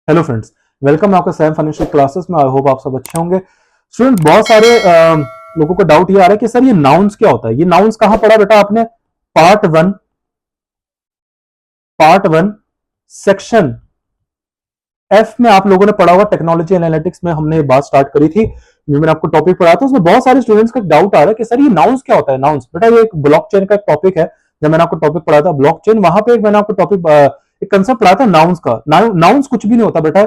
Hello friends, welcome आपका Sam financial classes में। I hope आप सब अच्छे होंगे। स्टूडेंट, बहुत सारे लोगों को डाउट ये आ रहा है कि सर ये नाउंस क्या होता है। ये नाउंस कहां पढ़ा बेटा आपने? पार्ट वन सेक्शन एफ में आप लोगों ने पढ़ा होगा। टेक्नोलॉजी एनालिटिक्स में हमने ये बात स्टार्ट करी थी, जो मैंने आपको टॉपिक पढ़ाया था। उसमें बहुत सारे स्टूडेंट्स का डाउट आ रहा है कि सर ये नाउंस क्या होता है। नाउंस बेटा ये एक ब्लॉकचेन का एक टॉपिक है। जब मैंने आपको टॉपिक पढ़ाया था ब्लॉकचेन, वहां पे मैंने आपको टॉपिक एक कंसेप्ट पढ़ाया था नाउंस का। नाउंस कुछ भी नहीं होता बेटा।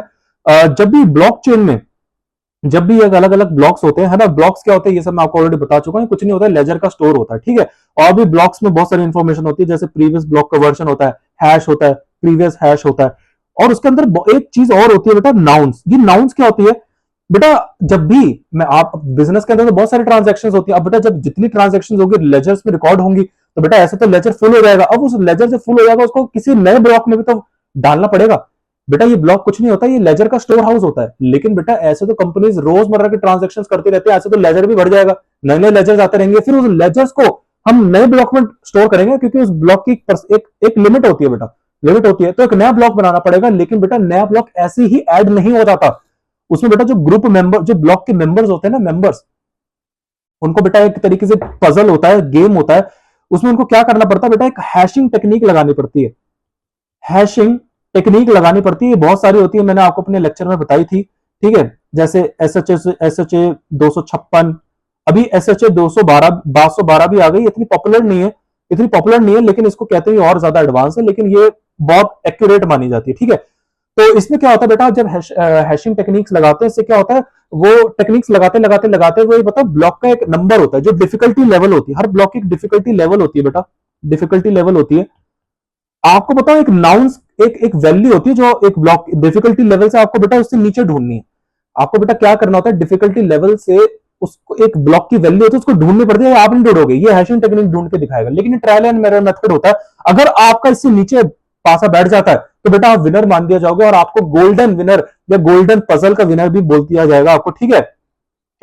जब भी ब्लॉकचेन में जब भी एक अलग अलग ब्लॉक्स होते हैं, है ना। ब्लॉक्स क्या होते हैं ये सब मैं आपको ऑलरेडी बता चुका हूँ। कुछ नहीं होता है, लेजर का स्टोर होता है, ठीक है। और भी ब्लॉक्स में बहुत सारी इंफॉर्मेशन होती है, जैसे प्रीवियस ब्लॉक का वर्जन होता है, हैश होता है, प्रीवियस हैश होता है। और उसके अंदर एक चीज और होती है बेटा, नाउंस। ये नाउंस क्या होती है बेटा? जब भी मैं आप बिजनेस के अंदर तो बहुत सारी ट्रांजेक्शन होती है। अब बेटा जब जितनी ट्रांजेक्शन होगी लेजर्स में रिकॉर्ड होंगी, तो बेटा ऐसे तो लेजर फुल हो जाएगा। अब उस लेजर से फुल हो जाएगा, उसको किसी नए ब्लॉक में भी तो डालना पड़ेगा। बेटा ये ब्लॉक कुछ नहीं होता, ये लेजर का स्टोर हाउस होता है। लेकिन बेटा ऐसे तो कंपनीज रोजमर्रा की ट्रांजेक्शन करती रहती है, ऐसे तो लेजर भी बढ़ जाएगा, नए नए लेजर्स आते रहेंगे। फिर उस लेजर्स को हम नए ब्लॉक में स्टोर करेंगे, क्योंकि उस ब्लॉक की एक लिमिट होती है बेटा, लिमिट होती है। तो एक नया ब्लॉक बनाना पड़ेगा। लेकिन बेटा नया ब्लॉक ऐसे ही ऐड नहीं हो जाता। उसमें बेटा जो ग्रुप मेंबर, जो ब्लॉक के मेंबर्स होते हैं ना, मेंबर्स, उनको बेटा एक तरीके से पजल होता है, गेम होता है। उसमें उनको क्या करना पड़ता है बेटा? एक हैशिंग टेक्निक लगानी पड़ती है। हैशिंग टेक्निक लगानी पड़ती है, बहुत सारी होती है, मैंने आपको अपने लेक्चर में बताई थी, ठीक है। जैसे एस एच ए 256, अभी एस एच ए 212 भी आ गई। इतनी पॉपुलर नहीं है, लेकिन इसको कहते हैं और ज्यादा एडवांस है, लेकिन ये बहुत एक्यूरेट मानी जाती है, ठीक है। तो इसमें क्या होता है बेटा, जब हैशिंग टेक्निक्स लगाते हैं, इससे क्या होता है, वो टेक्निक्स लगाते लगाते लगाते वो पता ब्लॉक का एक नंबर होता है, जो डिफिकल्टी लेवल होती है। हर ब्लॉक की डिफिकल्टी लेवल होती है बेटा, डिफिकल्टी लेवल होती है। आपको बताओ एक नाउंस एक वैल्यू होती है, जो एक ब्लॉक डिफिकल्टी लेवल से आपको बेटा उससे नीचे ढूंढनी है। आपको बेटा क्या करना होता है, डिफिकल्टी लेवल से उसको एक ब्लॉक की वैल्यू होती है, उसको ढूंढनी पड़ती है। आप नहीं ढूंढोगे, ये हैशिंग टेक्निक ढूंढ के दिखाएगा। लेकिन ट्रायल एंड एरर मेथड होता है। अगर आपका इससे नीचे पासा बैठ जाता है, तो बेटा आप विनर मान दिया जाओगे, और आपको गोल्डन विनर या गोल्डन पजल का विनर भी बोल दिया जाएगा आपको, ठीक है।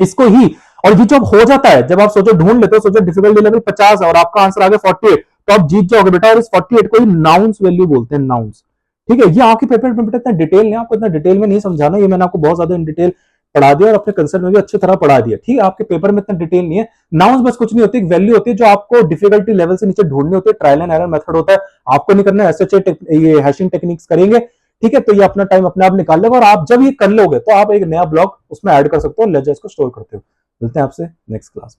इसको ही, और ये जब हो जाता है, जब आप सोचो ढूंढ लेते हो, सोचो डिफिकल्टी लेवल 50 है और आपका आंसर आ गया 48, तो आप जीत जाओगे बेटा। और इस 48 को ही नाउंस वैल्यू बोलते हैं, नाउंस, ठीक है। ये आपके पेपर में बेटा इतना डिटेल नहीं, आपको इतना डिटेल में नहीं समझाना, ये मैंने आपको बहुत ज्यादा इन डिटेल पढ़ा दिया, और अपने कंसेप्ट में भी अच्छी तरह पढ़ा दिया, ठीक है। आपके पेपर में इतना डिटेल नहीं है। नाउंस बस कुछ नहीं होती, एक वैल्यू होती है जो आपको डिफिकल्टी लेवल से नीचे ढूंढनी होती है। ट्रायल एंड एरर मेथड होता है, आपको नहीं करना। एसएचए ये हैशिंग टेक्निक्स करेंगे, ठीक है। तो ये अपना टाइम अपने आप निकाल लेगा, और आप जब ये कर लोगे तो आप एक नया ब्लॉक उसमें ऐड कर सकते हो, लेजर्स को स्टोर करते हो। मिलते हैं आपसे नेक्स्ट क्लास में।